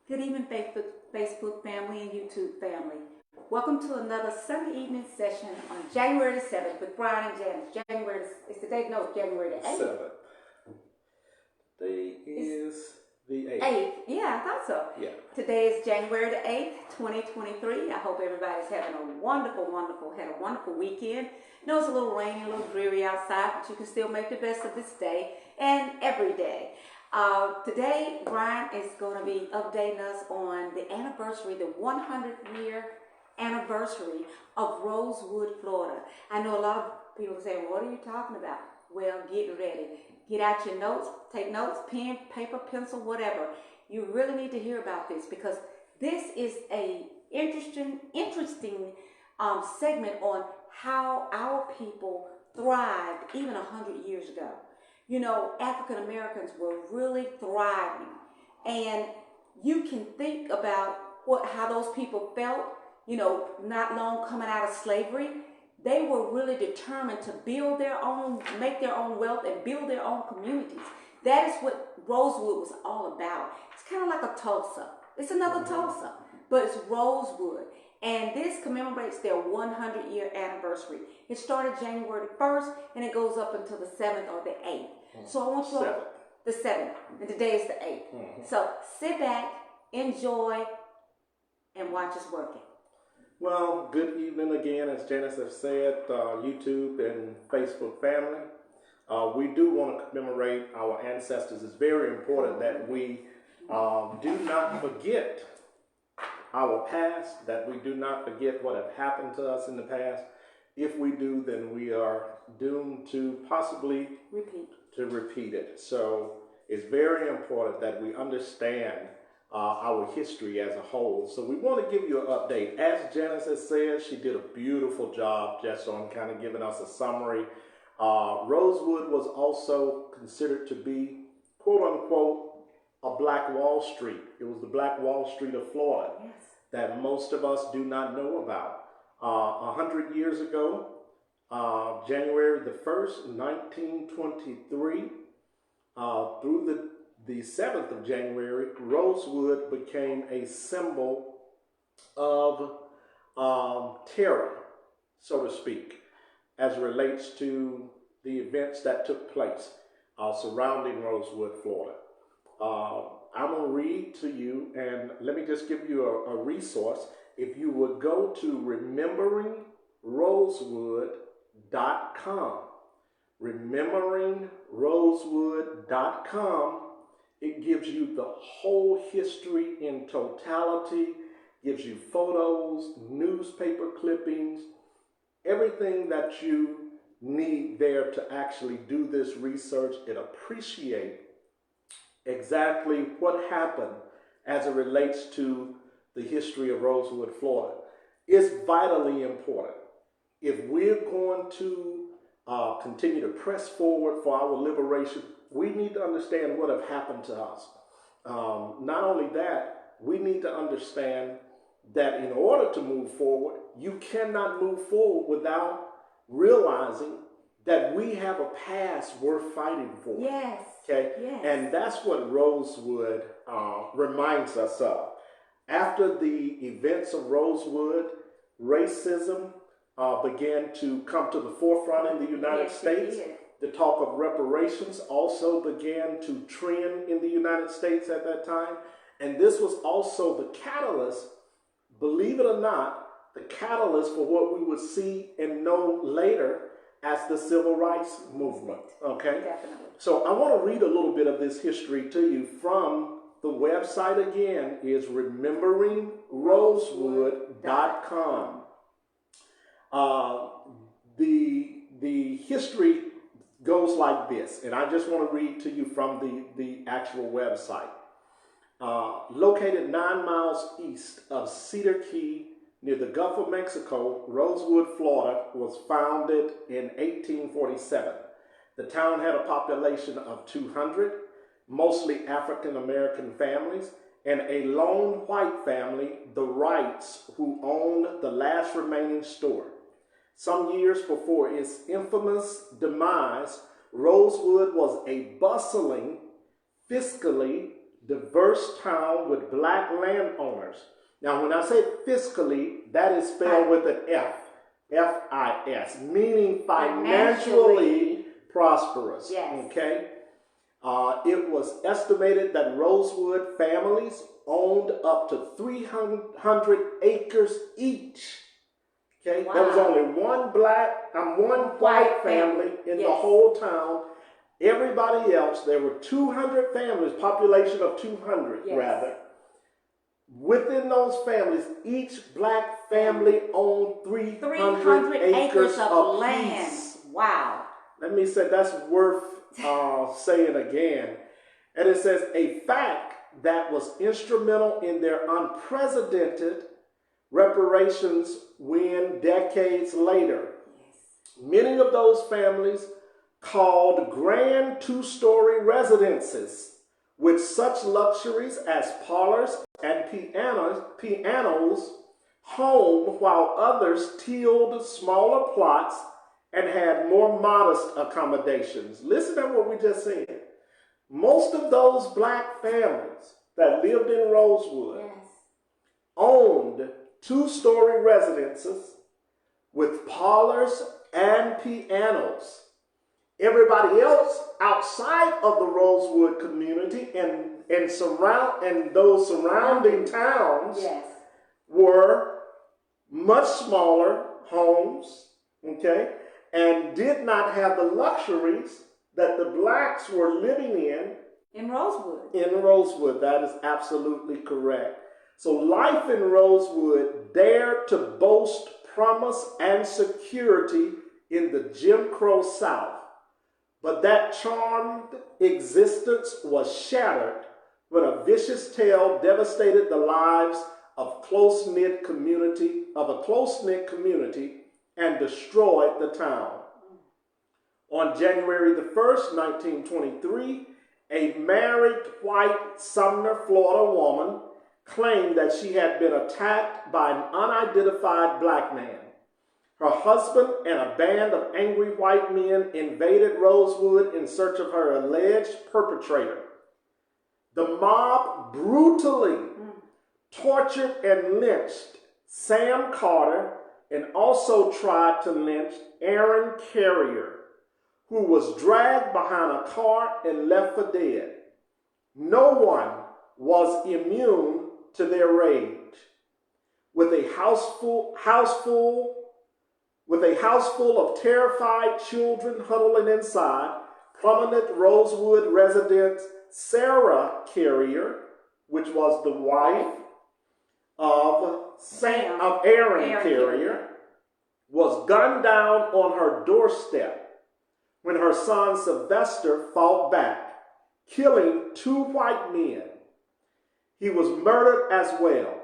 Good evening, Facebook family and YouTube family. Welcome to another Sunday evening session on January the 7th with Brian and Janice. It's the date, no, it's January the 8th. 7th. Today is the 8th. 8th, yeah, I thought so. Yeah. Today is January the 8th, 2023. I hope everybody's having a wonderful weekend. I know it's a little rainy, a little dreary outside, but you can still make the best of this day and every day. Today, Brian is going to be updating us on the anniversary, the 100-year anniversary of Rosewood, Florida. I know a lot of people say, what are you talking about? Well, get ready. Get out your notes, take notes, pen, paper, pencil, whatever. You really need to hear about this because this is a interesting segment on how our people thrived even 100 years ago. You know, African Americans were really thriving, and you can think about how those people felt, you know, not long coming out of slavery. They were really determined to build their own, make their own wealth and build their own communities. That is what Rosewood was all about. It's kind of like a Tulsa. It's another Tulsa, but it's Rosewood. And this commemorates their 100-year anniversary. It started January 1st, and it goes up until the 7th or the 8th. So I want you to, the 7th, and today is the 8th. So sit back, enjoy, and watch us working. Well, good evening again, as Janice has said, YouTube and Facebook family. We do want to commemorate our ancestors. It's very important that we do not forget our past, that we do not forget what have happened to us in the past. If we do, then we are doomed to possibly repeat it. So it's very important that we understand our history as a whole. So we want to give you an update. As Janice has said, she did a beautiful job just on kind of giving us a summary. Rosewood was also considered to be, quote unquote, a Black Wall Street. It was the Black Wall Street of Florida. Yes. That most of us do not know about. 100 years ago, January the 1st, 1923, through the 7th of January, Rosewood became a symbol of terror, so to speak, as it relates to the events that took place surrounding Rosewood, Florida. I'm going to read to you, and let me just give you a resource. If you would go to rememberingrosewood.com, rememberingrosewood.com, it gives you the whole history in totality, gives you photos, newspaper clippings, everything that you need there to actually do this research and appreciate exactly what happened as it relates to the history of Rosewood, Florida. It's vitally important. If we're going to continue to press forward for our liberation, we need to understand what have happened to us. Not only that, we need to understand that in order to move forward, you cannot move forward without realizing that we have a past worth fighting for. Yes. Okay? Yes. And that's what Rosewood reminds us of. After the events of Rosewood, racism began to come to the forefront in the United States. The talk of reparations also began to trend in the United States at that time. And this was also the catalyst, believe it or not, the catalyst for what we would see and know later as the Civil Rights Movement. Okay? Definitely. So I want to read a little bit of this history to you from the website. Again is rememberingrosewood.com. The history goes like this, and I just want to read to you from the actual website. Located 9 miles east of Cedar Key, near the Gulf of Mexico, Rosewood, Florida, was founded in 1847. The town had a population of 200, mostly African-American families, and a lone white family, the Wrights, who owned the last remaining store. Some years before its infamous demise, Rosewood was a bustling, fiscally diverse town with black landowners. Now, when I say fiscally, that is spelled with an F, F-I-S, meaning financially prosperous. Yes. Okay? It was estimated that Rosewood families owned up to 300 acres each. Okay? Wow. There was only one white family in the whole town. Everybody else, there were 200 families, population of 200 rather. Within those families, each black family owned 300 acres of land. Wow. Let me say, that's worth saying again. And it says, a fact that was instrumental in their unprecedented reparations when decades later, many of those families called grand two-story residences with such luxuries as parlors and pianos home, while others tilled smaller plots and had more modest accommodations. Listen to what we just said. Most of those black families that lived in Rosewood owned two-story residences with parlors and pianos. Everybody else outside of the Rosewood community and those surrounding towns were much smaller homes, okay, and did not have the luxuries that the blacks were living in Rosewood. In Rosewood, that is absolutely correct. So life in Rosewood dared to boast promise and security in the Jim Crow South. But that charmed existence was shattered when a vicious tale devastated the lives of a close-knit community and destroyed the town. On January the 1st, 1923, a married white Sumner, Florida woman claimed that she had been attacked by an unidentified black man. Her husband and a band of angry white men invaded Rosewood in search of her alleged perpetrator. The mob brutally tortured and lynched Sam Carter and also tried to lynch Aaron Carrier, who was dragged behind a car and left for dead. No one was immune to their rage. With a house full of terrified children huddling inside, prominent Rosewood resident Sarah Carrier, which was the wife of Aaron Carrier, was gunned down on her doorstep when her son Sylvester fought back, killing 2 white men. He was murdered as well.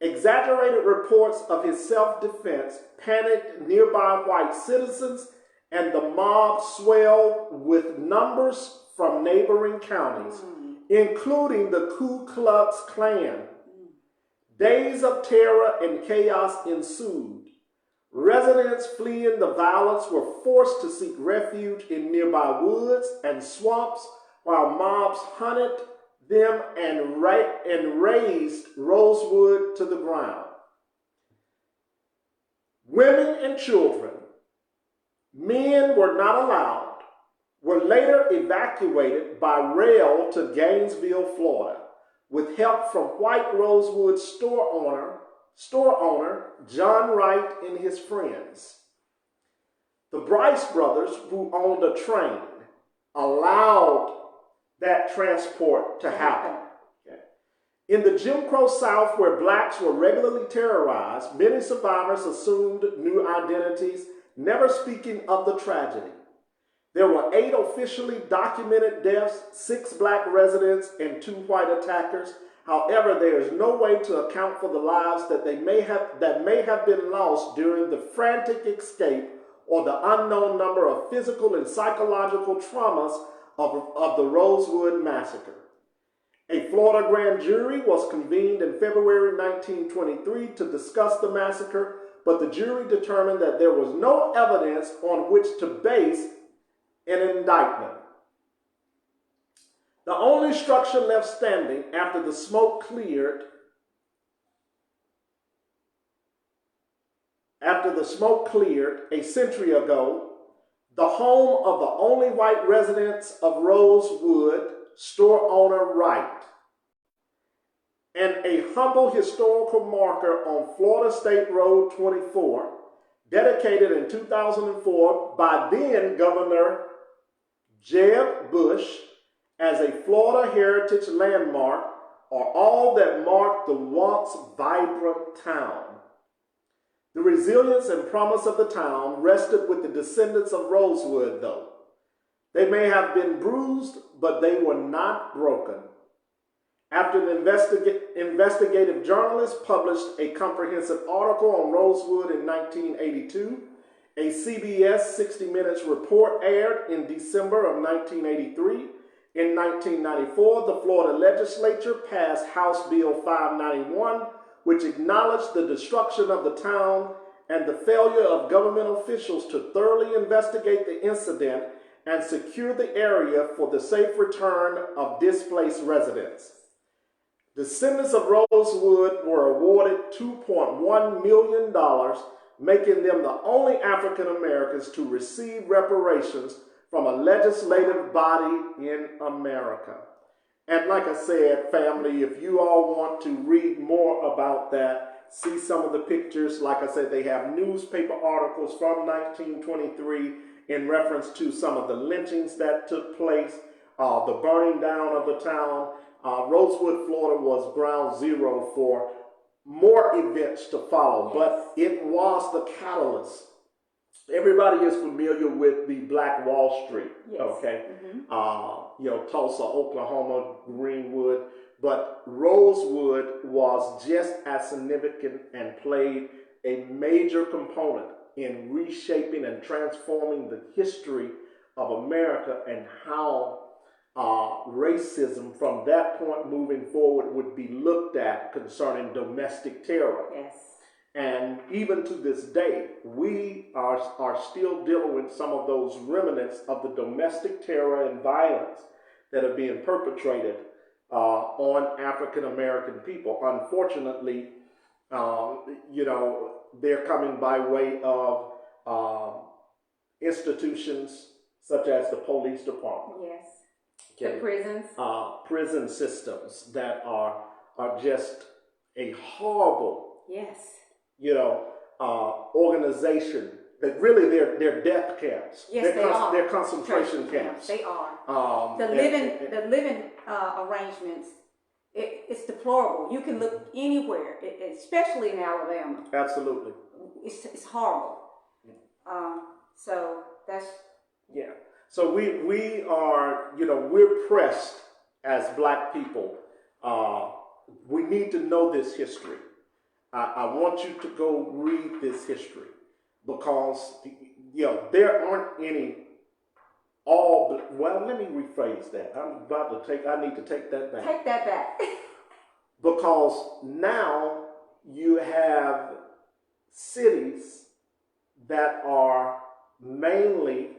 Exaggerated reports of his self-defense panicked nearby white citizens, and the mob swelled with numbers from neighboring counties, including the Ku Klux Klan. Days of terror and chaos ensued. Residents fleeing the violence were forced to seek refuge in nearby woods and swamps, while mobs hunted them and razed Rosewood to the ground. Women and children, men were not allowed, were later evacuated by rail to Gainesville, Florida, with help from white Rosewood store owner John Wright and his friends. The Bryce brothers, who owned a train, allowed that transport to happen. Okay. In the Jim Crow South, where blacks were regularly terrorized, many survivors assumed new identities, never speaking of the tragedy. There were 8 officially documented deaths, 6 black residents, and 2 white attackers. However, there is no way to account for the lives that may have been lost during the frantic escape or the unknown number of physical and psychological traumas of the Rosewood Massacre. A Florida grand jury was convened in February 1923 to discuss the massacre, but the jury determined that there was no evidence on which to base an indictment. The only structure left standing after the smoke cleared a century ago, the home of the only white residents of Rosewood, store owner Wright, and a humble historical marker on Florida State Road 24, dedicated in 2004 by then Governor Jeb Bush as a Florida Heritage Landmark, are all that mark the once vibrant town. The resilience and promise of the town rested with the descendants of Rosewood, though. They may have been bruised, but they were not broken. After the investigative journalist published a comprehensive article on Rosewood in 1982, a CBS 60 Minutes report aired in December of 1983. In 1994, the Florida legislature passed House Bill 591, which acknowledged the destruction of the town and the failure of government officials to thoroughly investigate the incident and secure the area for the safe return of displaced residents. Descendants of Rosewood were awarded $2.1 million, making them the only African Americans to receive reparations from a legislative body in America. And like I said, family, if you all want to read more about that, see some of the pictures. Like I said, they have newspaper articles from 1923 in reference to some of the lynchings that took place, the burning down of the town. Rosewood, Florida was ground zero for more events to follow, but it was the catalyst. Everybody is familiar with the Black Wall Street, okay? Tulsa, Oklahoma, Greenwood, but Rosewood was just as significant and played a major component in reshaping and transforming the history of America and how racism from that point moving forward would be looked at concerning domestic terror. Yes. And even to this day, we are still dealing with some of those remnants of the domestic terror and violence that are being perpetrated on African American people. Unfortunately, they're coming by way of institutions such as the police department. Yes. Okay. The prisons. Prison systems that are just a horrible, organization that really they're death camps. Yes, they are. They're concentration camps. They are. The living arrangements. It's deplorable. You can look anywhere, especially in Alabama. Absolutely. It's horrible. So that's. Yeah. So we are, we're pressed as Black people. We need to know this history. I want you to go read this history because, there aren't any well, let me rephrase that. I need to take that back. Take that back. Because now you have cities that are mainly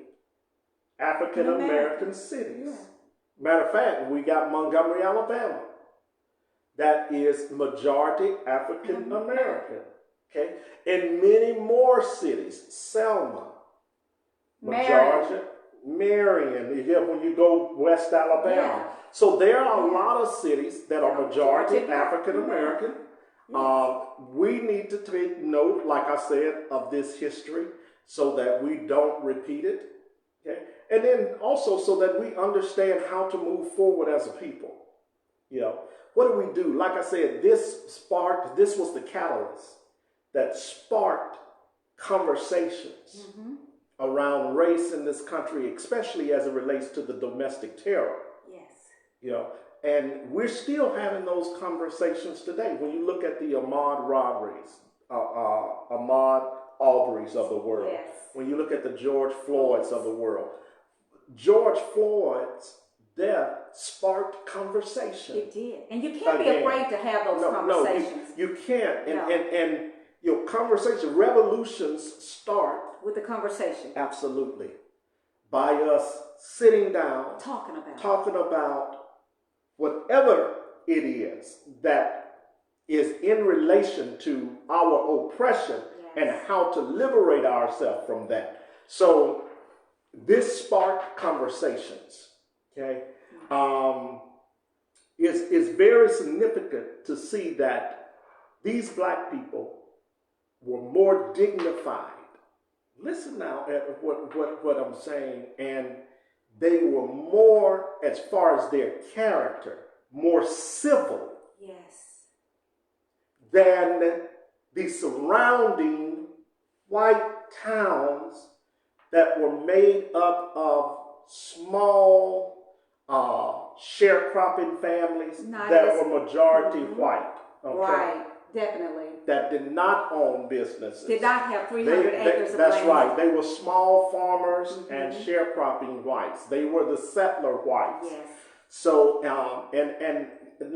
African American cities. Yeah. Matter of fact, we got Montgomery, Alabama. That is majority African American. Okay, and many more cities, Selma, majority Marion. When you go West Alabama, so there are a lot of cities that are majority African American. We need to take note, like I said, of this history so that we don't repeat it. Okay, and then also so that we understand how to move forward as a people. What do we do? Like I said, this was the catalyst that sparked conversations around race in this country, especially as it relates to the domestic terror. Yes. And we're still having those conversations today. When you look at the Ahmaud robberies, Ahmaud Arbery's of the world. Yes. When you look at the George Floyd's of the world, George Floyd's death sparked conversation. It did. And you can't be afraid to have those conversations. No, you can't. And conversation, revolutions start with the conversation. Absolutely. By us sitting down, talking about whatever it is that is in relation to our oppression and how to liberate ourselves from that. So this sparked conversations, okay? It's very significant to see that these black people were more dignified. Listen now at what I'm saying. And they were more, as far as their character, more civil than the surrounding white towns that were made up of small sharecropping families that were majority white. Okay? Right, definitely. That did not own businesses. Did not have 300 acres of that's land. right. They were small farmers and sharecropping whites. They were the settler whites. Yes. So, and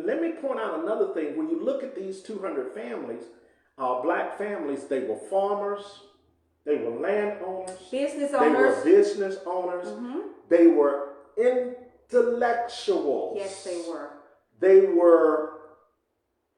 let me point out another thing. When you look at these 200 families, black families, they were farmers, they were landowners, business owners. They were business owners. They were intellectuals. Yes, they were. They were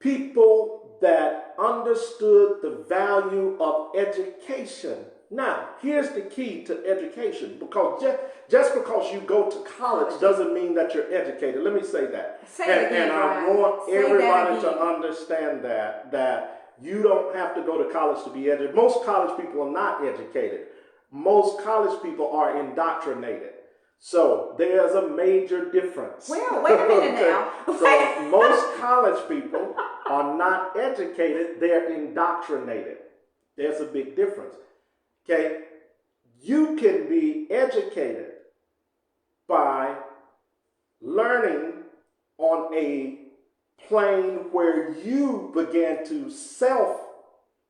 people that understood the value of education. Now, here's the key to education, because just because you go to college doesn't mean that you're educated. Let me say that. And I want everybody to understand that you don't have to go to college to be educated. Most college people are not educated. Most college people are indoctrinated. So there's a major difference. Well, wait a minute now. So most college people are not educated, they're indoctrinated. There's a big difference. Okay? You can be educated by learning on a plane where you began to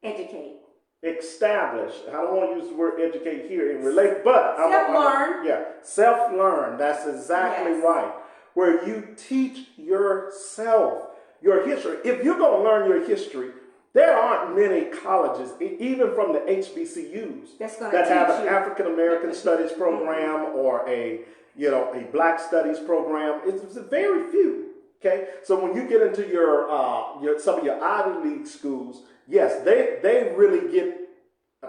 educate. Establish. I don't want to use the word educate here in relate, but self-learn. Self-learn. That's exactly right. Where you teach yourself your history. If you're going to learn your history, there aren't many colleges, even from the HBCUs, that have an African American Studies program or a Black Studies program. It's very few. Okay, so when you get into your some of your Ivy League schools, yes, they really get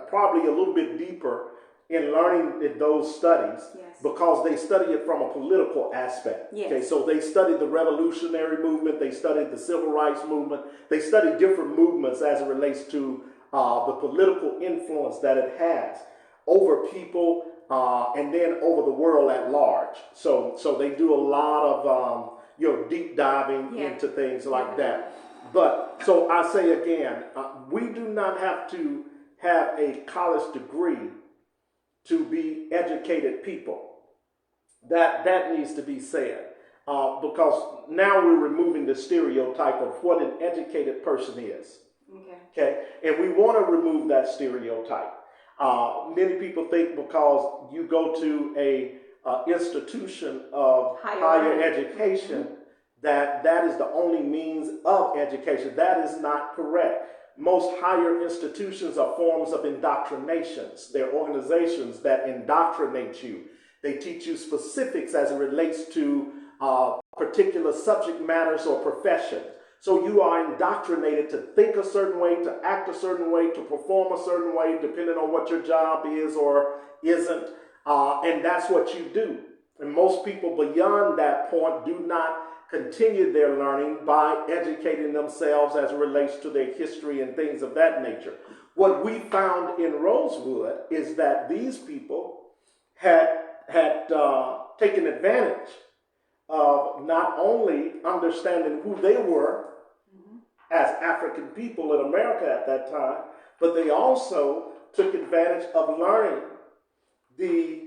probably a little bit deeper in learning those studies because they study it from a political aspect. Yes. Okay, so they study the revolutionary movement, they study the civil rights movement, they study different movements as it relates to the political influence that it has over people and then over the world at large. So they do a lot of deep diving into things like that. But so I say again, we do not have to have a college degree to be educated people. That needs to be said because now we're removing the stereotype of what an educated person is. Okay, and we want to remove that stereotype. Many people think because you go to a institution of higher education that is the only means of education. That is not correct. Most higher institutions are forms of indoctrinations. They're organizations that indoctrinate you. They teach you specifics as it relates to particular subject matters or professions. So you are indoctrinated to think a certain way, to act a certain way, to perform a certain way, depending on what your job is or isn't. And that's what you do. And most people beyond that point do not continue their learning by educating themselves as it relates to their history and things of that nature. What we found in Rosewood is that these people had taken advantage of not only understanding who they were as African people in America at that time, but they also took advantage of learning the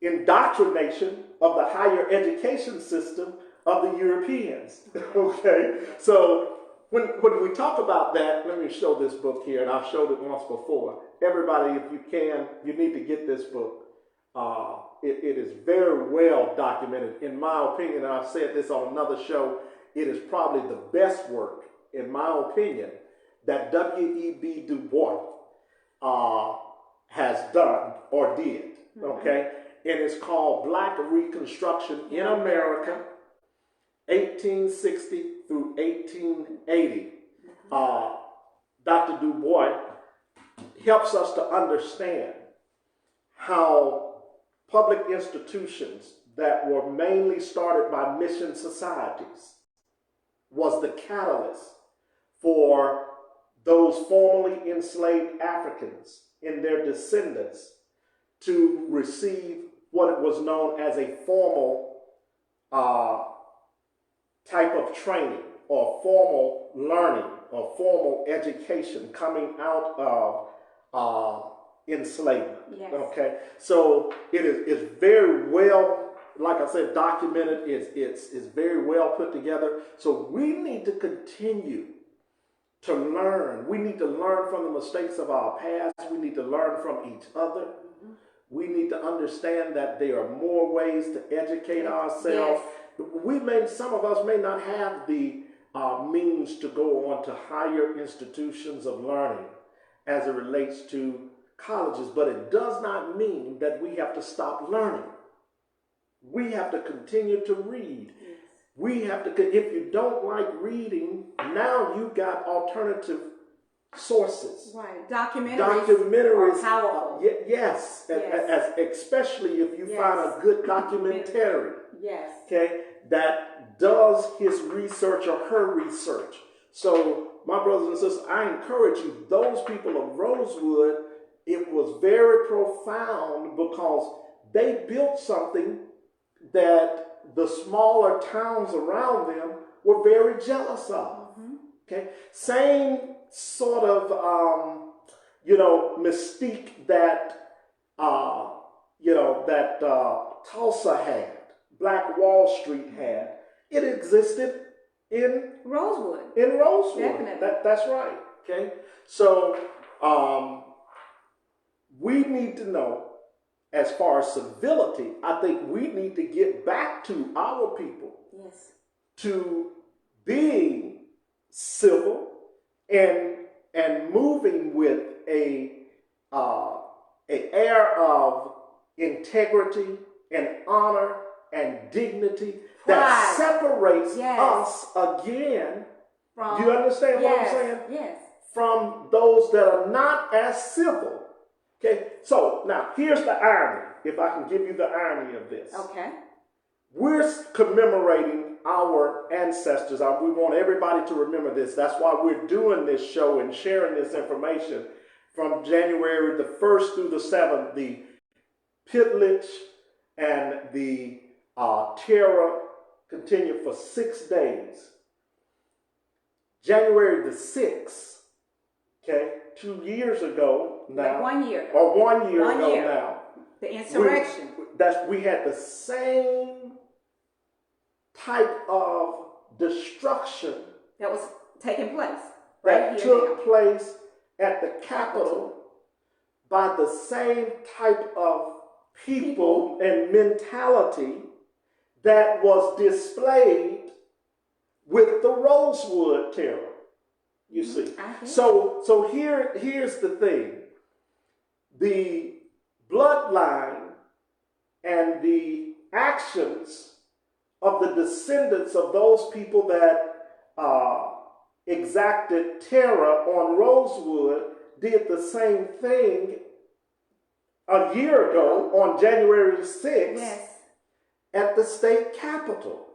indoctrination of the higher education system of the Europeans. Okay, so when we talk about that, let me show this book here, and I've showed it once before. Everybody, if you can, you need to get this book. It is very well documented. In my opinion, and I've said this on another show, it is probably the best work, in my opinion, that W.E.B. Du Bois has done or did. Okay, and it's called Black Reconstruction in America 1860 through 1880, Dr. Du Bois helps us to understand how public institutions that were mainly started by mission societies was the catalyst for those formerly enslaved Africans and their descendants to receive what was known as a formal type of training or formal learning or formal education coming out of enslavement. Yes. Okay, so it's very well, like I said, documented. It's very well put together. So we need to continue to learn. We need to learn from the mistakes of our past. We need to learn from each other. Mm-hmm. We need to understand that there are more ways to educate ourselves. Yes. Some of us may not have the means to go on to higher institutions of learning as it relates to colleges, but it does not mean that we have to stop learning. We have to continue to read. Yes. We have to, if you don't like reading, now you've got alternative sources. Right, documentaries are powerful. Yes, yes. Especially if you find a good documentary. Yes. Okay, that does his research or her research. So, my brothers and sisters, I encourage you, those people of Rosewood, it was very profound because they built something that the smaller towns around them were very jealous of. Mm-hmm. Okay, same sort of mystique that Tulsa had, Black Wall Street had. It existed in Rosewood. Definitely. That's right. Okay, so we need to know. As far as civility, I think we need to get back to our people. Yes. To being civil and moving with a air of integrity and honor and dignity that separates us again. Do you understand what I'm saying? Yes. From those that are not as civil. Okay, so now here's the irony, if I can give you the irony of this. Okay. We're commemorating our ancestors. We want everybody to remember this. That's why we're doing this show and sharing this information from January the 1st through the 7th. The Pitlich and the Terror continued for 6 days. January the 6th, okay, 2 years ago now. 1 year. Or 1 year ago now. The insurrection. We had the same type of destruction that was taking place. That took place at the Capitol by the same type of people and mentality that was displayed with the Rosewood terror. You see. So here's the thing. The bloodline and the actions of the descendants of those people that exacted terror on Rosewood did the same thing a year ago on January 6th at the state capitol.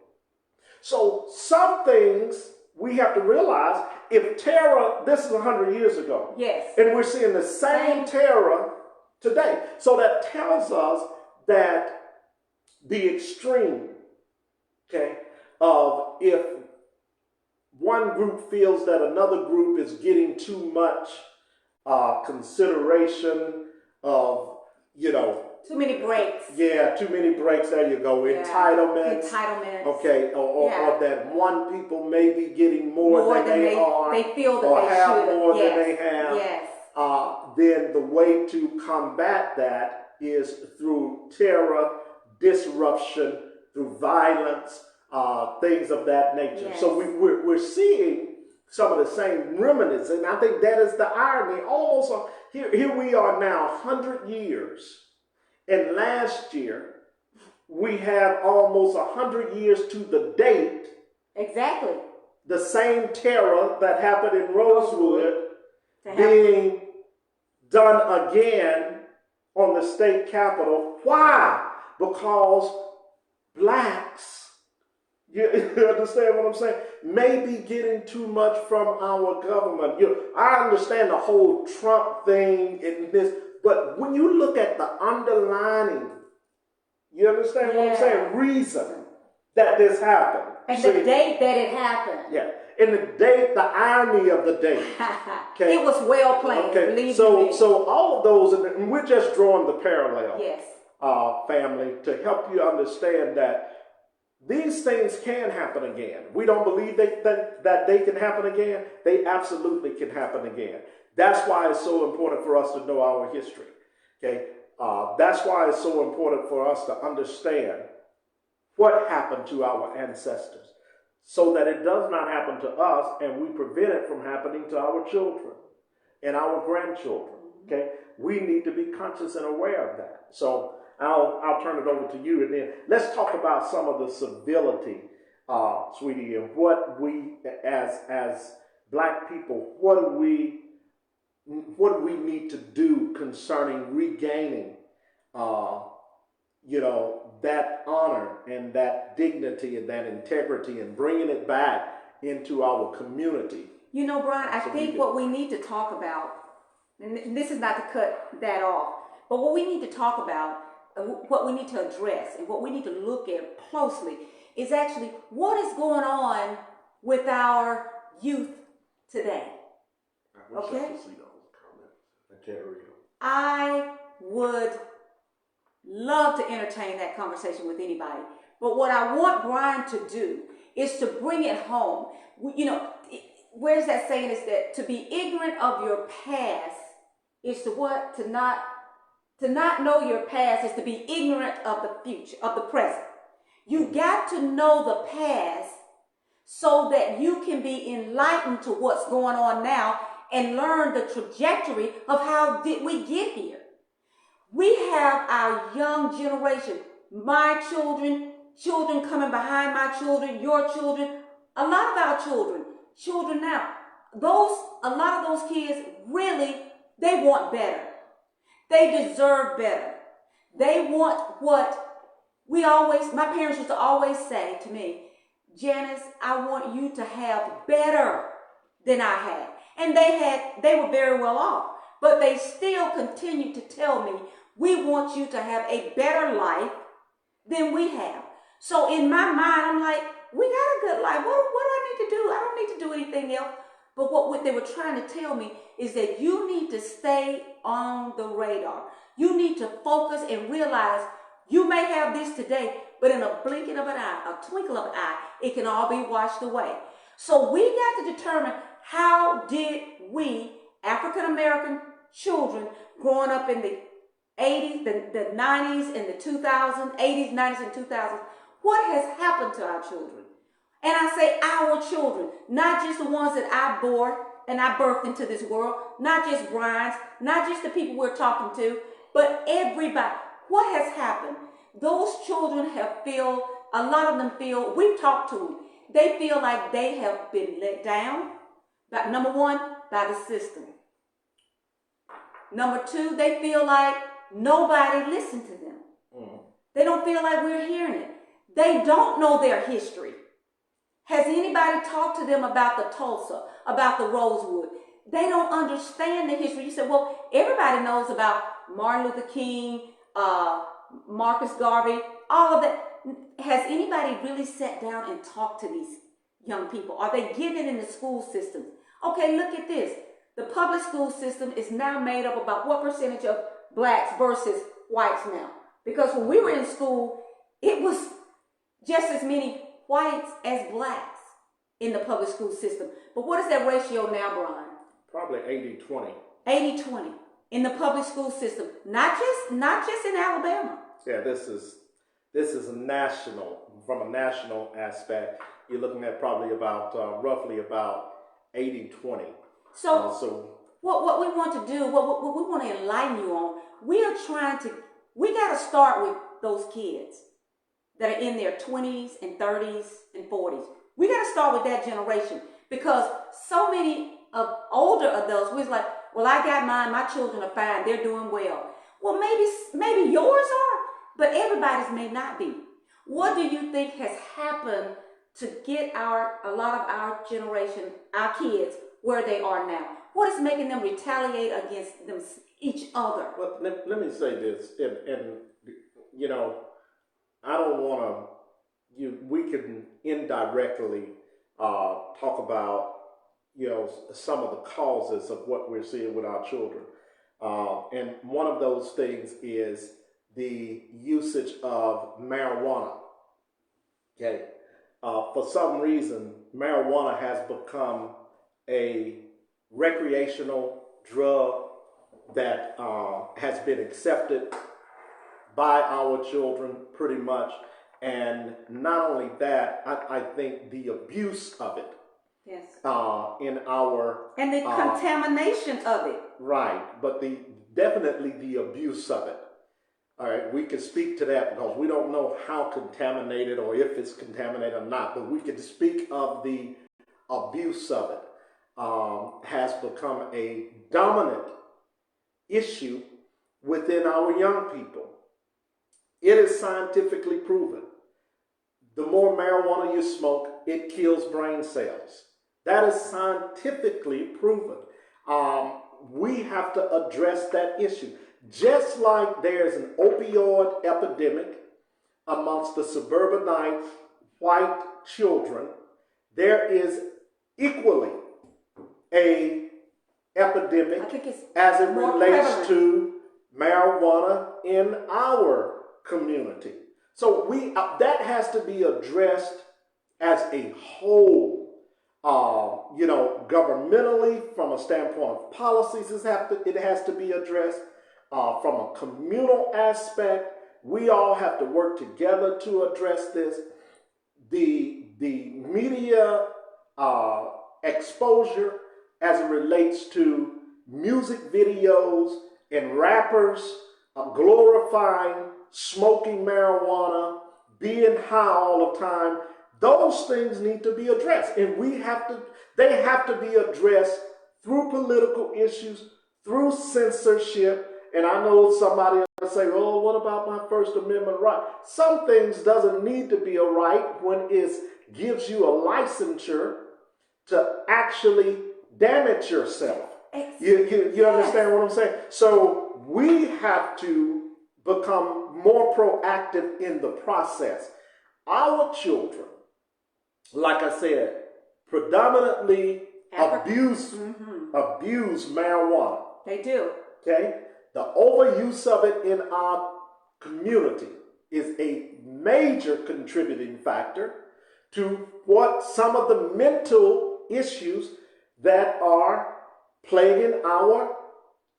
So some things we have to realize, if terror, this is 100 years ago. Yes. And we're seeing the same terror today. So that tells us that the extreme, of if one group feels that another group is getting too much consideration of, too many breaks. Yeah, too many breaks. There you go. Entitlements. Okay, or that one people may be getting more than they are. They feel that or they have should. more than they have. Yes. Then the way to combat that is through terror, disruption, through violence, things of that nature. Yes. So we're seeing some of the same remnants, and I think that is the irony. Almost here we are now, 100 years. And last year, we have almost 100 years to the date Exactly. The same terror that happened in Rosewood To being done again on the state capitol. Why? Because blacks, you understand what I'm saying, may be getting too much from our government. I understand the whole Trump thing and this, but when you look at the underlining, you understand what I'm saying, reason that this happened. And the date that it happened. Yeah. And the date, the irony of the date. Okay. It was well planned. Okay. So all of those, and we're just drawing the parallel. Yes. Family, to help you understand that these things can happen again. We don't believe that they can happen again. They absolutely can happen again. That's why it's so important for us to know our history. Okay. That's why it's so important for us to understand what happened to our ancestors, so that it does not happen to us and we prevent it from happening to our children and our grandchildren. Okay, we need to be conscious and aware of that. So I'll turn it over to you, and then let's talk about some of the civility, sweetie, and what we as Black people, what do we need to do concerning regaining that honor and that dignity and that integrity and bringing it back into our community. Brian, I think what we need to talk about, and this is not to cut that off, but what we need to talk about, what we need to address, and what we need to look at closely is actually what is going on with our youth today. I wish I could see those comments. I can't read them. I would love to entertain that conversation with anybody. But what I want Brian to do is to bring it home. Where's that saying is that to be ignorant of your past is to what? To not know your past is to be ignorant of the future, of the present. You got to know the past so that you can be enlightened to what's going on now and learn the trajectory of how did we get here. We have our young generation, my children coming behind my children, your children, a lot of our children now. A lot of those kids really, they want better. They deserve better. They want what my parents used to always say to me, Janice, I want you to have better than I had. And they were very well off, but they still continue to tell me, we want you to have a better life than we have. So in my mind, I'm like, we got a good life. What do I need to do? I don't need to do anything else. But what they were trying to tell me is that you need to stay on the radar. You need to focus and realize you may have this today, but in a blinking of an eye, a twinkle of an eye, it can all be washed away. So we got to determine, how did we, African American children growing up in the 80s, the 90s, and the 2000s, 80s, 90s, and 2000s, what has happened to our children? And I say our children, not just the ones that I bore and I birthed into this world, not just Brian's, not just the people we're talking to, but everybody. What has happened? Those children a lot of them feel, we've talked to them, they feel like they have been let down, number one, by the system. Number two, they feel like nobody listened to them. They don't feel like we're hearing it. They don't know their history. Has anybody talked to them about the Tulsa, about the Rosewood? They don't understand the history. You say, well, everybody knows about Martin Luther King, Marcus Garvey, all of that. Has anybody really sat down and talked to these young people? Are they getting it in the school system? Okay, look at this. The public school system is now made up about what percentage of blacks versus whites now? Because when we were in school, it was just as many whites as blacks in the public school system. But what is that ratio now, Brian? Probably 80-20. 80-20 in the public school system, not just in Alabama. Yeah, this is a national, from a national aspect. You're looking at probably about roughly about 80-20. So what we want to do, what we want to enlighten you on, we got to start with those kids that are in their 20s and 30s and 40s. We got to start with that generation, because so many of older adults was like, well, I got mine, my children are fine, they're doing well. Well, maybe yours are, but everybody's may not be. What do you think has happened to get a lot of our generation, our kids, where they are now? What is making them retaliate against each other? Well, let me say this, and you know, I don't want to. We can indirectly talk about some of the causes of what we're seeing with our children, and one of those things is the usage of marijuana. Okay, for some reason, marijuana has become a recreational drug that has been accepted by our children pretty much. And not only that, I think the abuse of it. Yes. In our... And the contamination of it. Right, but definitely the abuse of it. All right, we can speak to that because we don't know how contaminated or if it's contaminated or not, but we can speak of the abuse of it. Has become a dominant issue within our young people. It is scientifically proven. The more marijuana you smoke, it kills brain cells. That is scientifically proven. We have to address that issue. Just like there's an opioid epidemic amongst the suburbanite white children, there is equally a epidemic as it relates to marijuana in our community. So that has to be addressed as a whole. Governmentally, from a standpoint of policies, it has to be addressed. From a communal aspect, we all have to work together to address this. The media exposure as it relates to music videos and rappers glorifying smoking marijuana, being high all the time, those things need to be addressed. And they have to be addressed through political issues, through censorship. And I know somebody will say, oh, what about my First Amendment right? Some things doesn't need to be a right when it gives you a licensure to actually damage yourself. You understand what I'm saying? So we have to become more proactive in the process. Our children, like I said, predominantly abuse marijuana. They do. Okay? The overuse of it in our community is a major contributing factor to what some of the mental issues that are plaguing our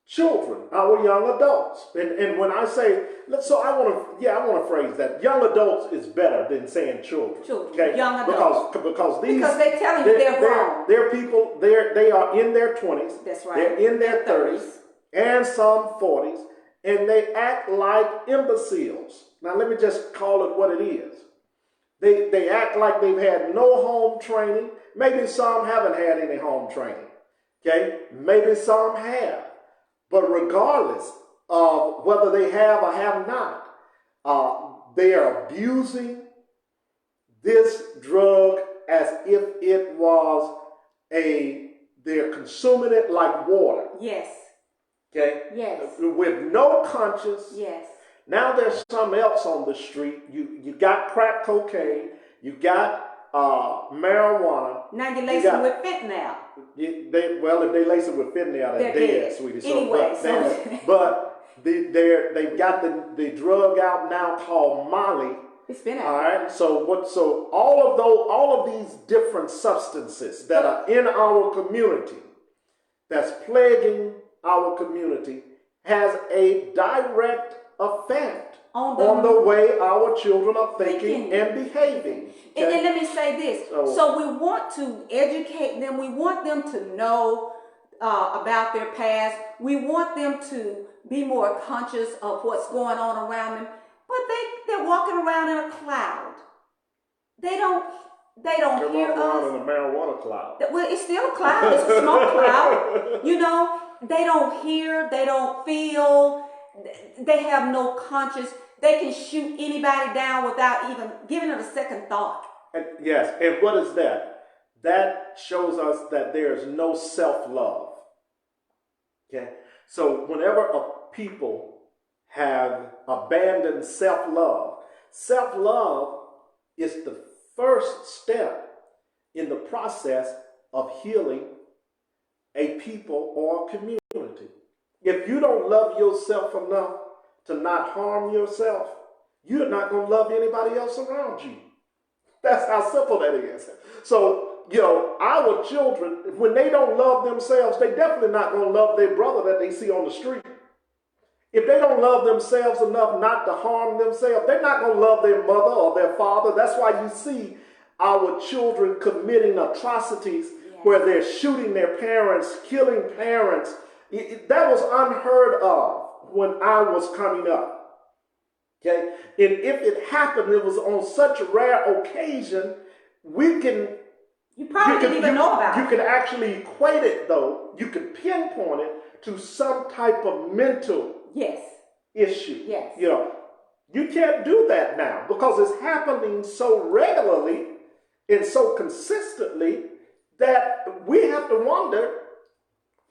children, our young adults. And when I say, I want to phrase that. Young adults is better than saying children. Okay? Young adults. Because they're telling you they're wrong. They're people, they are in their 20s. That's right. They're in their 30s. And some 40s, and they act like imbeciles. Now, let me just call it what it is. They act like they've had no home training. Maybe some haven't had any home training. Okay? Maybe some have. But regardless of whether they have or have not, they are abusing this drug as if it was they're consuming it like water. Yes. Okay? Yes. With no conscience. Yes. Now there's something else on the street. You got crack cocaine. You got marijuana. Now you lace them with fentanyl. If they lace it with fentanyl, they're dead, sweetie. Anyway, but they've got the drug out now called Molly. It's been out. All right. So all of these different substances that are in our community, that's plaguing our community, has a direct effect on the way our children are thinking and behaving. Okay? And let me say this. So we want to educate them. We want them to know about their past. We want them to be more conscious of what's going on around them. But they're walking around in a cloud. They don't They don't They're hear walking around us. in a marijuana cloud. Well, it's still a cloud. It's a smoke cloud. You know, they don't hear. They don't feel. They have no conscience. They can shoot anybody down without even giving it a second thought. And yes, and what is that? That shows us that there is no self-love. Okay? So whenever a people have abandoned self-love, self-love is the first step in the process of healing a people or a community. If you don't love yourself enough to not harm yourself, you're not going to love anybody else around you. That's how simple that is. So, our children, when they don't love themselves, they definitely not going to love their brother that they see on the street. If they don't love themselves enough not to harm themselves, they're not going to love their mother or their father. That's why you see our children committing atrocities where they're shooting their parents, killing parents. That was unheard of when I was coming up. Okay? And if it happened, it was on such a rare occasion, You probably didn't even know about it. You could actually equate it, though. You could pinpoint it to some type of mental issue. Yes. You can't do that now because it's happening so regularly and so consistently that we have to wonder,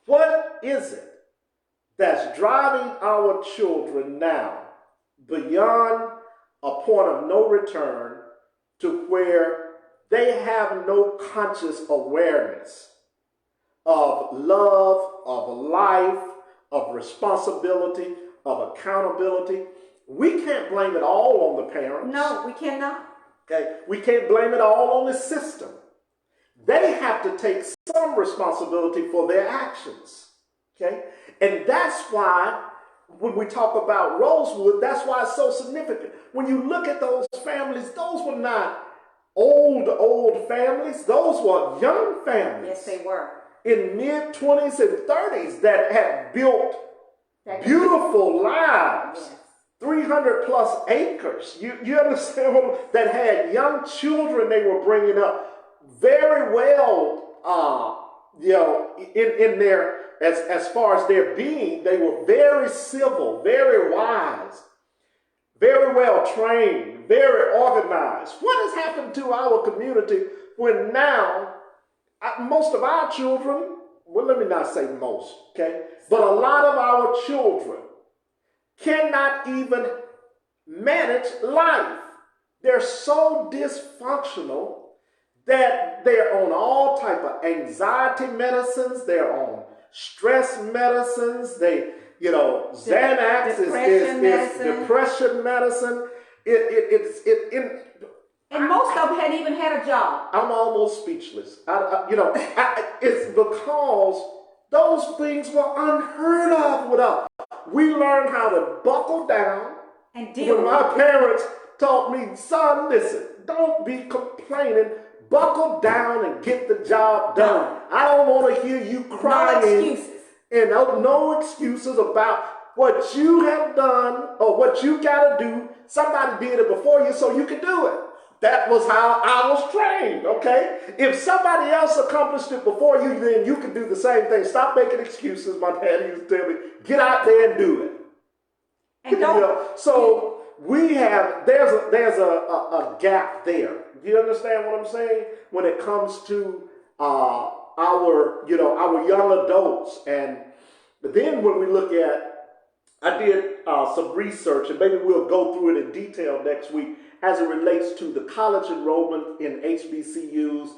what is it that's driving our children now beyond a point of no return to where they have no conscious awareness of love, of life, of responsibility, of accountability? We can't blame it all on the parents. No, we cannot. Okay? We can't blame it all on the system. They have to take some responsibility for their actions. Okay? And that's why when we talk about Rosewood, that's why it's so significant. When you look at those families, those were not old families. Those were young families. Yes, they were. In mid-20s and 30s that had built beautiful lives. Yes. 300 plus acres. You understand that had young children they were bringing up very well, in their, as far as their being, they were very civil, very wise, very well trained, very organized. What has happened to our community when now most of our children, well, let me not say most, okay, but a lot of our children cannot even manage life. They're so dysfunctional that they're on all type of anxiety medicines, they're on stress medicines, Xanax is depression medicine. And most of them hadn't even had a job. I'm almost speechless. It's because those things were unheard of with us. We learned how to buckle down. And deal when my parents taught me, son, listen, don't be complaining. Buckle down and get the job done. I don't want to hear you crying. No excuses. And no excuses about what you have done or what you got to do. Somebody did it before you, so you can do it. That was how I was trained, okay? If somebody else accomplished it before you, then you can do the same thing. Stop making excuses, my dad used to tell me. Get out there and do it. And so we have, there's a gap there. Do you understand what I'm saying? When it comes to our young adults. And then when we look at, I did some research, and maybe we'll go through it in detail next week as it relates to the college enrollment in HBCUs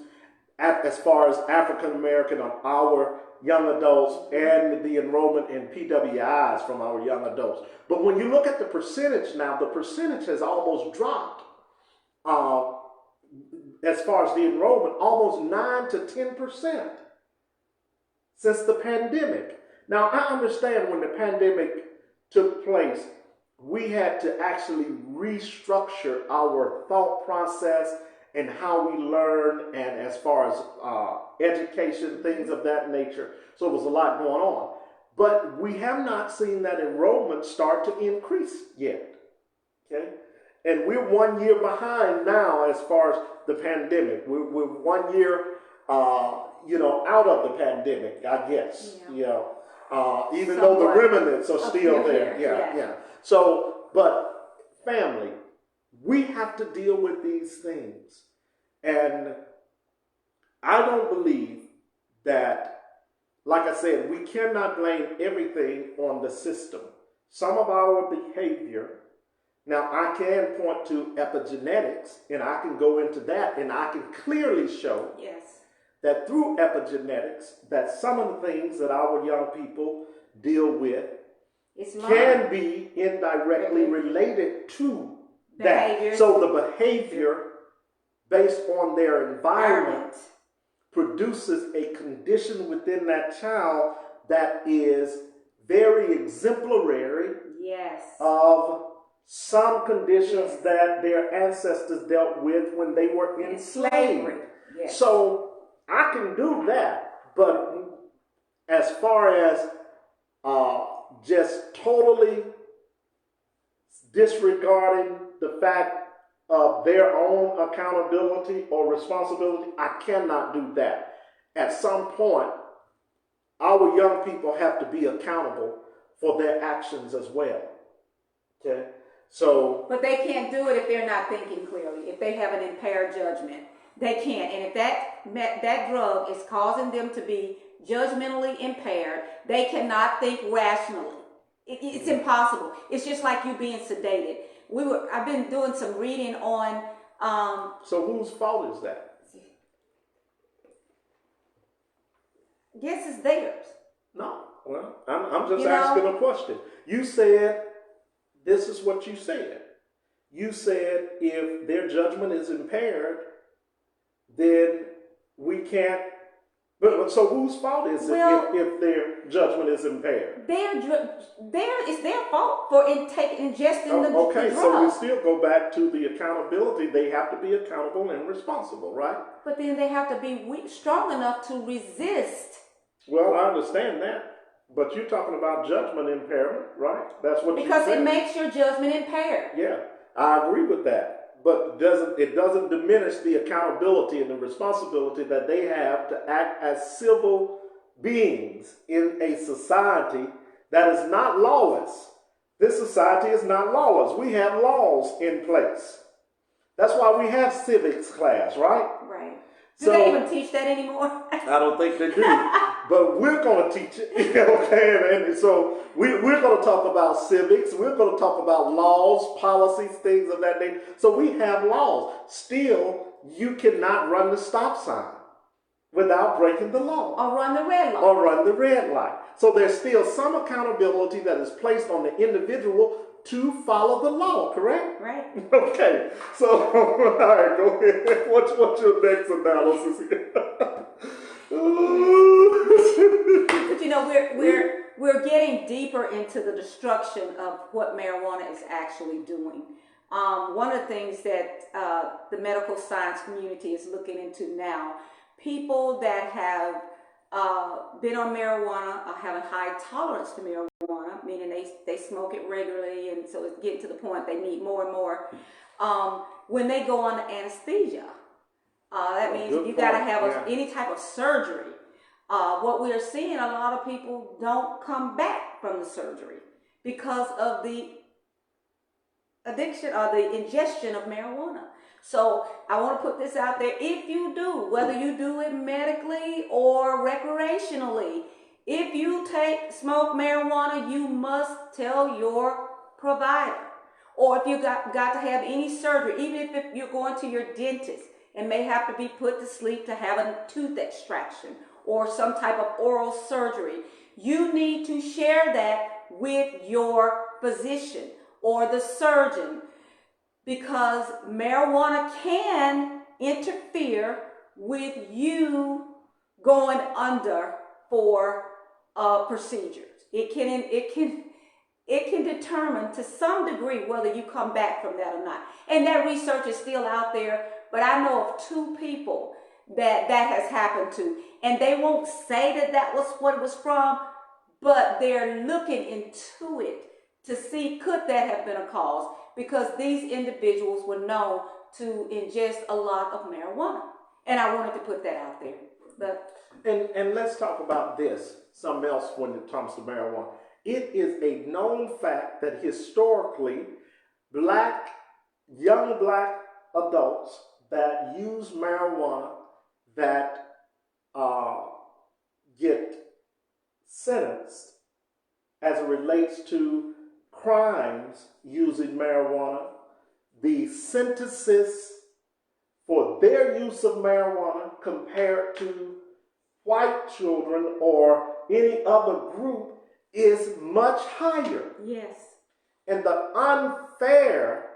as far as African American of our young adults and the enrollment in PWIs from our young adults. But when you look at the percentage now, the percentage has almost dropped as far as the enrollment, almost 9 to 10% since the pandemic. Now, I understand when the pandemic took place, we had to actually restructure our thought process and how we learn, and as far as education, things of that nature. So there was a lot going on. But we have not seen that enrollment start to increase yet. Okay? And we're 1 year behind now as far as the pandemic. We're 1 year, out of the pandemic, I guess. Even though the remnants are still there. Yeah. So, but family, we have to deal with these things. And I don't believe that, like I said, we cannot blame everything on the system. Some of our behavior, now I can point to epigenetics, and I can go into that, and I can clearly show that through epigenetics, that some of the things that our young people deal with can be indirectly related to that. So the behavior based on their environment produces a condition within that child that is very exemplary of some conditions that their ancestors dealt with when they were enslaved. So I can do that, but as far as just totally disregarding the fact of their own accountability or responsibility, I cannot do that. At some point, our young people have to be accountable for their actions as well. Okay? So, but they can't do it if they're not thinking clearly. If they have an impaired judgment, they can't. And if that drug is causing them to be judgmentally impaired, they cannot think rationally. It's impossible. It's just like you being sedated. I've been doing some reading on. So whose fault is that? I guess it's theirs. No. Well, I'm just asking a question. You said, this is what you said. You said if their judgment is impaired, then we can't. But so whose fault is it if their judgment is impaired? It's their fault for ingesting the drug. Okay, so we still go back to the accountability. They have to be accountable and responsible, right? But then they have to be strong enough to resist. Well, I understand that. But you're talking about judgment impairment, right? That's what you said. Because it makes your judgment impaired. Yeah, I agree with that. But it doesn't diminish the accountability and the responsibility that they have to act as civil beings in a society that is not lawless. This society is not lawless. We have laws in place. That's why we have civics class, right? Right. Do they even teach that anymore? I don't think they do. But we're going to teach it, okay? And so we're going to talk about civics. We're going to talk about laws, policies, things of that nature. So we have laws. Still, you cannot run the stop sign without breaking the law. Or run the red light. Or run the red light. So there's still some accountability that is placed on the individual to follow the law, correct? Right. Okay. So, all right, go ahead. What's your next analysis here? But we're getting deeper into the destruction of what marijuana is actually doing. One of the things that the medical science community is looking into now, people that have been on marijuana are having high tolerance to marijuana, meaning they smoke it regularly, and so it's getting to the point they need more and more. When they go on anesthesia, that means you got to have any type of surgery. What we are seeing, a lot of people don't come back from the surgery because of the addiction or the ingestion of marijuana. So I want to put this out there. If you do, whether you do it medically or recreationally, if you smoke marijuana, you must tell your provider. Or if you got to have any surgery, even if you're going to your dentist and may have to be put to sleep to have a tooth extraction or some type of oral surgery, you need to share that with your physician or the surgeon, because marijuana can interfere with you going under for procedures. It can determine to some degree whether you come back from that or not. And that research is still out there, but I know of 2 people that has happened to. And they won't say that was what it was from, but they're looking into it to see could that have been a cause, because these individuals were known to ingest a lot of marijuana. And I wanted to put that out there. But And let's talk about this, something else when it comes to marijuana. It is a known fact that historically, young black adults that use marijuana that get sentenced as it relates to crimes using marijuana, the sentences for their use of marijuana compared to white children or any other group is much higher. yes. And the unfair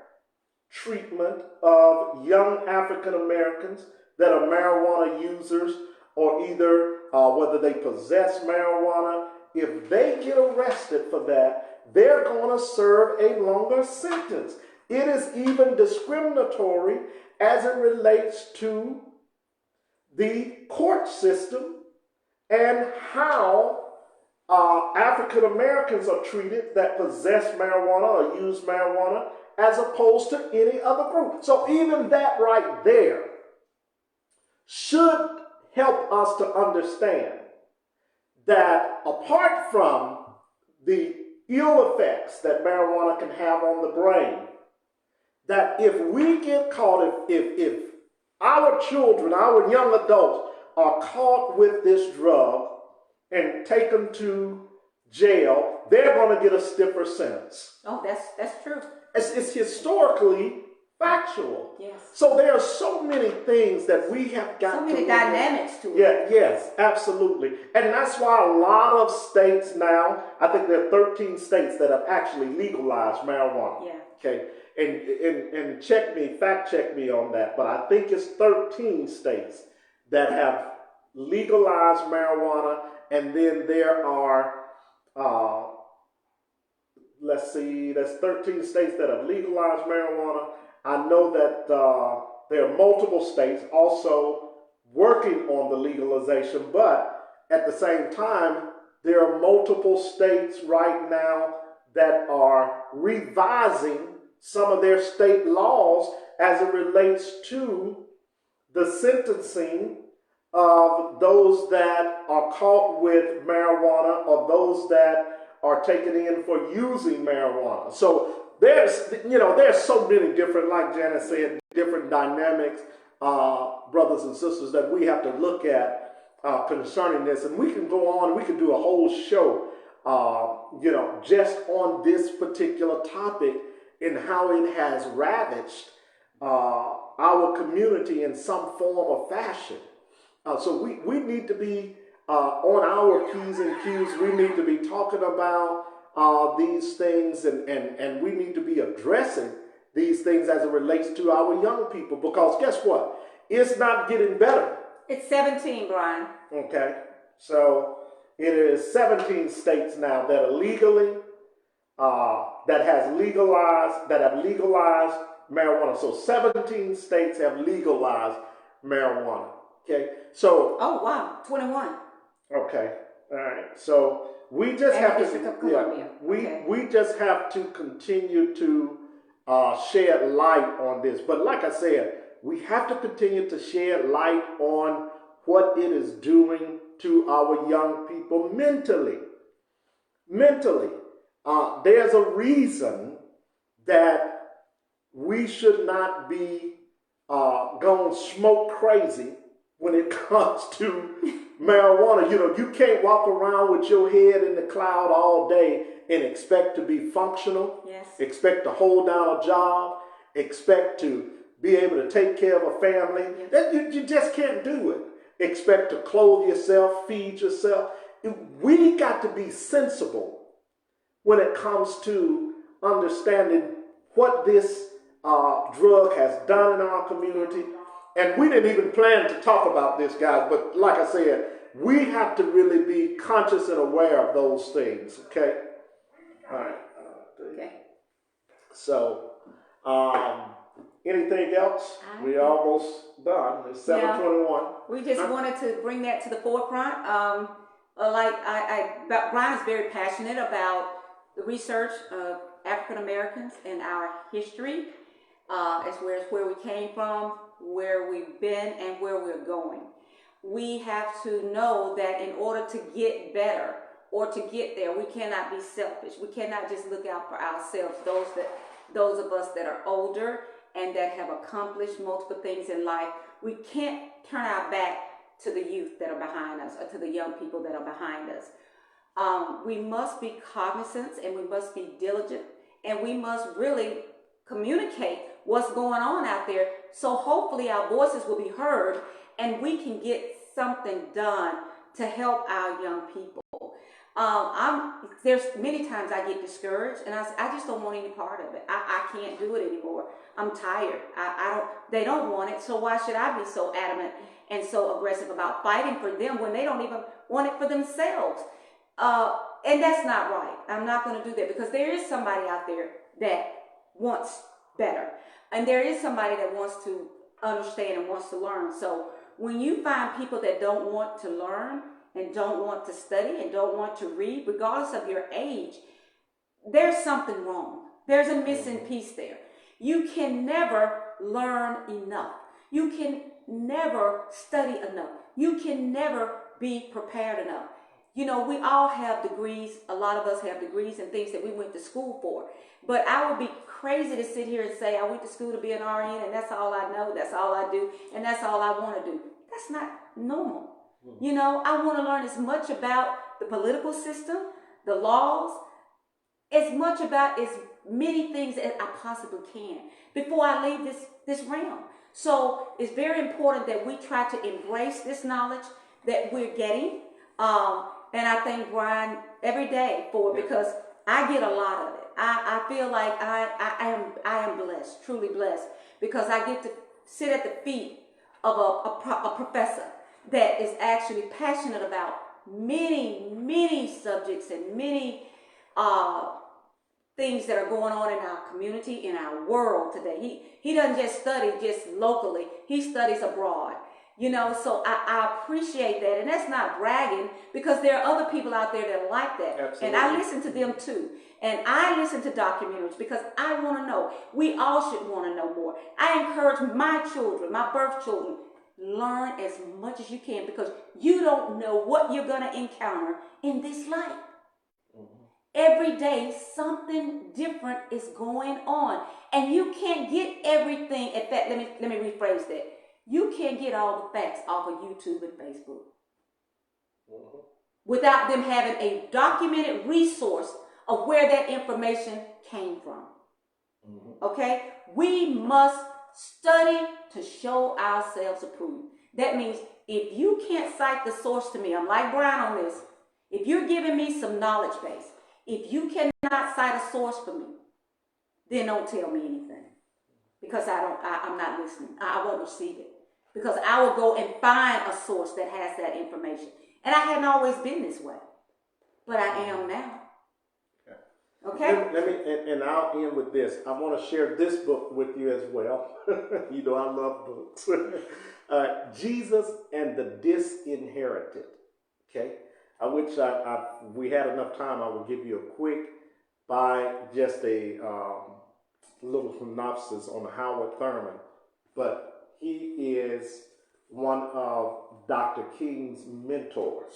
treatment of young African Americans that are marijuana users, or either whether they possess marijuana, if they get arrested for that, they're going to serve a longer sentence. It is even discriminatory as it relates to the court system and how African Americans are treated that possess marijuana or use marijuana as opposed to any other group. So even that right there should help us to understand that apart from the ill effects that marijuana can have on the brain, that if we get caught, if our children, our young adults are caught with this drug and taken to jail, they're going to get a stiffer sentence. Oh, that's true. It's historically factual. Yes. So there are so many things that we have got So to many look at. dynamics to it. Yeah, yes, absolutely. And that's why a lot of states now, I think there are 13 states that have actually legalized marijuana. Yeah. Okay. And fact check me on that, but I think it's 13 states that have legalized marijuana, and then there are that's 13 states that have legalized marijuana. I know that there are multiple states also working on the legalization, but at the same time, there are multiple states right now that are revising some of their state laws as it relates to the sentencing of those that are caught with marijuana or those that are taken in for using marijuana. So there's so many different, like Janice said, different dynamics, brothers and sisters, that we have to look at concerning this. And we can go on, we can do a whole show, just on this particular topic and how it has ravaged our community in some form or fashion. So we need to be on our P's and Q's. We need to be talking about these things, and we need to be addressing these things as it relates to our young people, because guess what? It's not getting better. It's 17, Brian. Okay, so it is 17 states now that are that have legalized marijuana. So 17 states have legalized marijuana. Okay, so Oh, wow. 21. okay, all right. So we just And have District of Columbia. we just have to continue to shed light on this. But like I said, we have to continue to shed light on what it is doing to our young people mentally. There's a reason that we should not be going smoke crazy when it comes to marijuana. You can't walk around with your head in the cloud all day and expect to be functional, Yes. expect to hold down a job, expect to be able to take care of a family. Yes. That you just can't do it. Expect to clothe yourself, feed yourself. We got to be sensible when it comes to understanding what this drug has done in our community. And we didn't even plan to talk about this, guys, but like I said, we have to really be conscious and aware of those things, okay? All right. Okay. So, anything else? We're almost done. It's 7:21. We just wanted to bring that to the forefront. Brian is very passionate about the research of African Americans and our history. as where we came from, where we've been, and where we're going. We have to know that in order to get better or to get there, we cannot be selfish. We cannot just look out for ourselves. Those of us that are older and that have accomplished multiple things in life, we can't turn our back to the youth that are behind us or to the young people that are behind us. We must be cognizant and we must be diligent and we must really communicate what's going on out there, so hopefully our voices will be heard and we can get something done to help our young people. There's many times I get discouraged and I just don't want any part of it. I can't do it anymore. I'm tired. They don't want it, so why should I be so adamant and so aggressive about fighting for them when they don't even want it for themselves? And that's not right. I'm not going to do that, because there is somebody out there that wants better. And there is somebody that wants to understand and wants to learn. So when you find people that don't want to learn and don't want to study and don't want to read, regardless of your age, there's something wrong. There's a missing piece there. You can never learn enough. You can never study enough. You can never be prepared enough. You know, we all have degrees. A lot of us have degrees and things that we went to school for. But I would be crazy to sit here and say I went to school to be an RN and that's all I know, that's all I do, and that's all I want to do. That's not normal. You know, I want to learn as much about the political system, the laws, as much about as many things as I possibly can before I leave this realm. So it's very important that we try to embrace this knowledge that we're getting. And I thank Brian every day for it, because I get a lot of it. I feel like I am blessed, truly blessed, because I get to sit at the feet of a professor that is actually passionate about many subjects and many things that are going on in our community, in our world today. He doesn't just study just locally. He studies abroad. You know, so I appreciate that. And that's not bragging, because there are other people out there that are like that. Absolutely. And I listen to them too. And I listen to documentaries because I want to know. We all should want to know more. I encourage my children, my birth children, learn as much as you can, because you don't know what you're going to encounter in this life. Every day, something different is going on. And you can't get everything at that. Let me rephrase that. You can't get all the facts off of YouTube and Facebook without them having a documented resource of where that information came from. Okay? We must study to show ourselves approved. That means if you can't cite the source to me, I'm like Brian on this, if you're giving me some knowledge base, if you cannot cite a source for me, then don't tell me anything, because I'm not listening. I won't receive it. Because I will go and find a source that has that information. And I hadn't always been this way, but I am now. Okay? Let me, and I'll end with this. I want to share this book with you as well. You know, I love books. Jesus and the Disinherited. Okay? Which we had enough time, I will give you a quick, just a little synopsis on Howard Thurman. But he is one of Dr. King's mentors.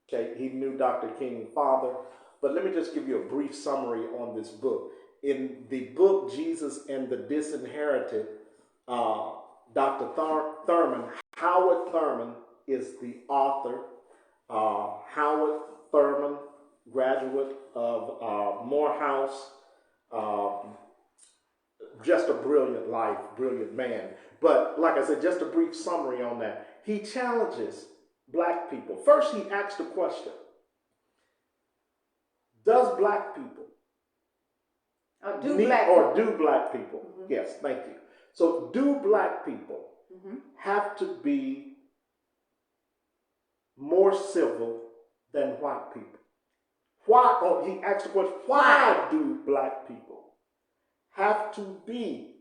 Okay, he knew Dr. King's father. But let me just give you a brief summary on this book. In the book, Jesus and the Disinherited, Dr. Thurman, Howard Thurman is the author. Howard Thurman, graduate of Morehouse, just a brilliant life, brilliant man. But like I said, just a brief summary on that. He challenges black people. First, he asks the question, does black people do black people? Yes, thank you. So do black people have to be more civil than white people? Why? Oh, he asked the question, why do black people have to be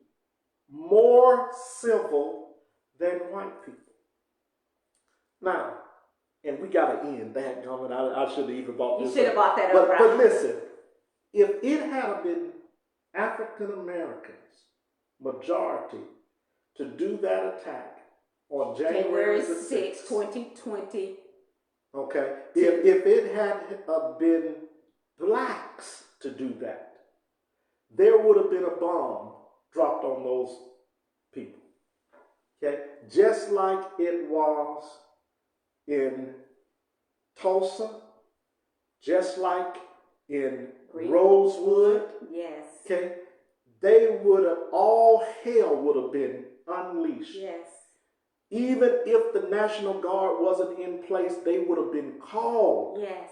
more civil than white people? Now, and we got to end that, Governor. I should have even bought this. You should have bought that up. But listen, if it had been African Americans majority to do that attack on January January the 6, 6th. 2020. Okay, if it had been blacks to do that, there would have been a bomb dropped on those people. Okay, just like it was in Tulsa, just like in Rosewood. Yes. Okay, they would have, all hell would have been unleashed. Yes. Even if the National Guard wasn't in place, they would have been called Yes.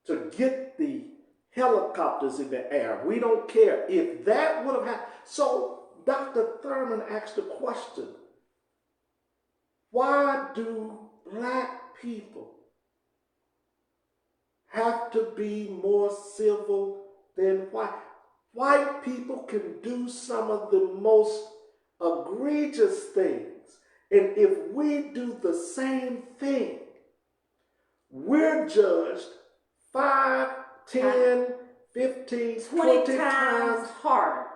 to get the helicopters in the air. We don't care if that would have happened. So Dr. Thurman asked the question, why do black people have to be more civil than white? White people can do some of the most egregious things. And if we do the same thing, we're judged 5, 10, 15, 20 times harder.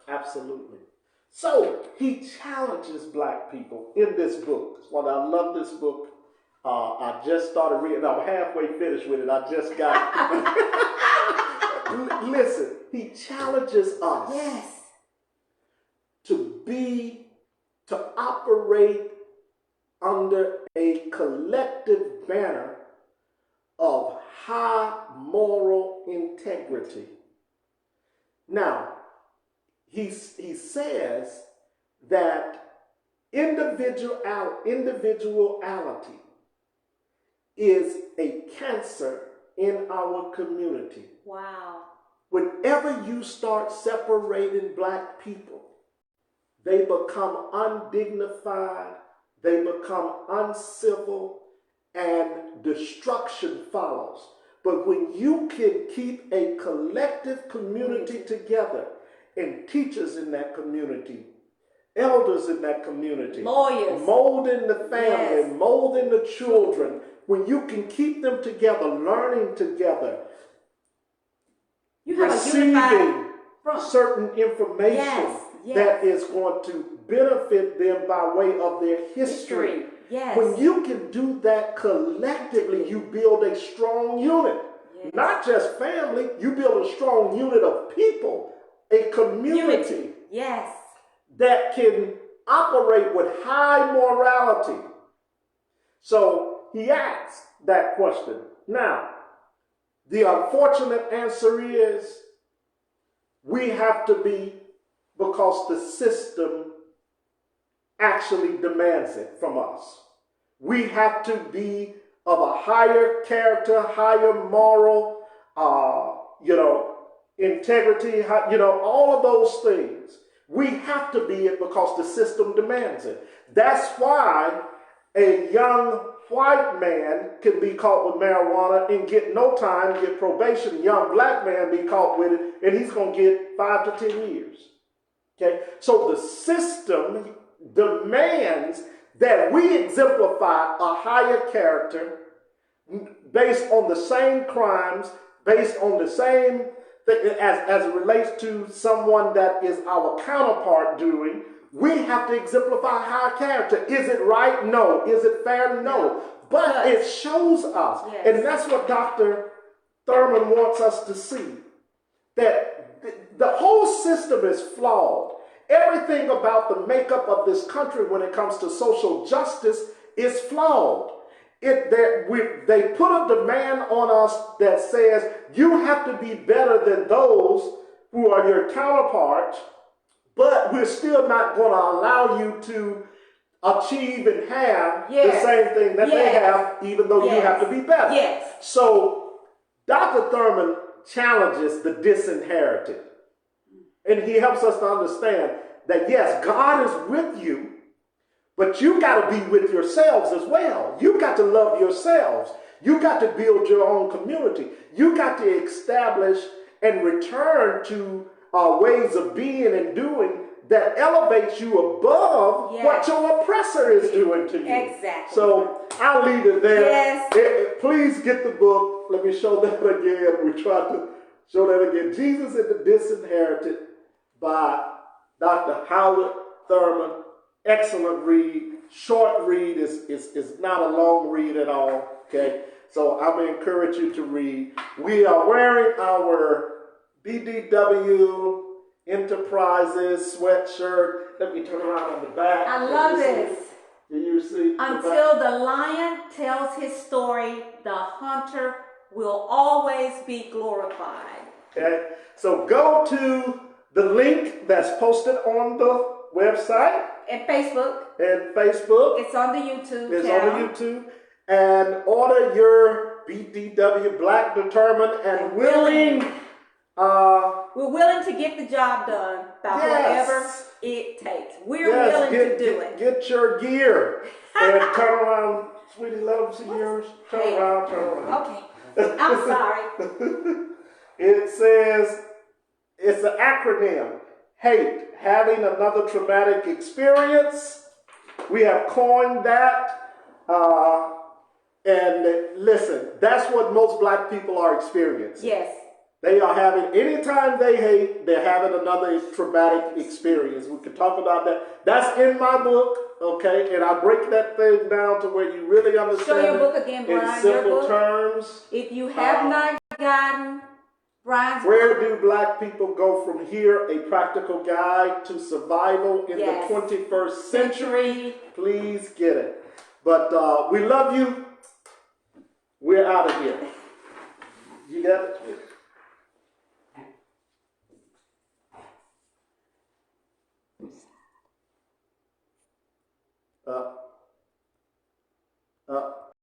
Absolutely. So he challenges black people in this book. That's why I love this book. I just started reading. I'm halfway finished with it. I just got it. Listen, he challenges us to operate under a collective banner of high moral integrity. Now, he says that individuality is a cancer in our community. Wow. Whenever you start separating black people, they become undignified, they become uncivil, and destruction follows. But when you can keep a collective community together, and teachers in that community, elders in that community, lawyers, molding the family, molding the children, when you can keep them together, learning together, receiving certain information that is going to benefit them by way of their history. Yes. When you can do that collectively, you build a strong unit. Yes. Not just family, you build a strong unit of people, a community that can operate with high morality. So he asks that question. Now, the unfortunate answer is we have to be, because the system actually demands it from us. We have to be of a higher character, higher moral, integrity, all of those things. We have to be it because the system demands it. That's why a young white man can be caught with marijuana and get no time, get probation. A young black man be caught with it and he's going to get 5 to 10 years. Okay? So the system demands that we exemplify a higher character based on the same crimes, based on the same thing as it relates to someone that is our counterpart doing. We have to exemplify high character. Is it right? No. Is it fair? No. But it shows us, and that's what Dr. Thurman wants us to see, that the whole system is flawed. Everything about the makeup of this country when it comes to social justice is flawed. They put a demand on us that says you have to be better than those who are your counterparts, but we're still not going to allow you to achieve and have the same thing that they have, even though you have to be better. So Dr. Thurman challenges the disinherited. And he helps us to understand that, yes, God is with you, but you got to be with yourselves as well. You got to love yourselves. You got to build your own community. You got to establish and return to ways of being and doing that elevates you above what your oppressor is doing to you. Exactly. So I'll leave it there. Please get the book. Let me show that again. We tried to show that again. Jesus and the Disinherited by Dr. Howard Thurman. Excellent read. Short read is not a long read at all. Okay, so I'm gonna encourage you to read. We are wearing our BDW Enterprises sweatshirt. Let me turn around on the back. I love this. Do you see? Until the lion tells his story, the hunter will always be glorified. Okay, so go to the link that's posted on the website And Facebook. and Facebook. It's on the YouTube It's channel. on the YouTube. And order your BDW Black, Determined, and Willing. We're willing to get the job done by whatever it takes. We're willing to do it. Get your gear. And turn around, sweetie, let them see yours. Turn around. Okay. I'm sorry. It says, it's an acronym. HATE, having another traumatic experience. We have coined that. And listen, that's what most black people are experiencing. Yes. They are having, anytime they hate, they're having another traumatic experience. We can talk about that. That's in my book, okay? And I break that thing down to where you really understand Show your it book again, Brian. in simple terms. If you have not gotten Brian's Where book, do black people go from here? A practical guide to survival in the 21st century. Please get it. But we love you. We're out of here. You got it?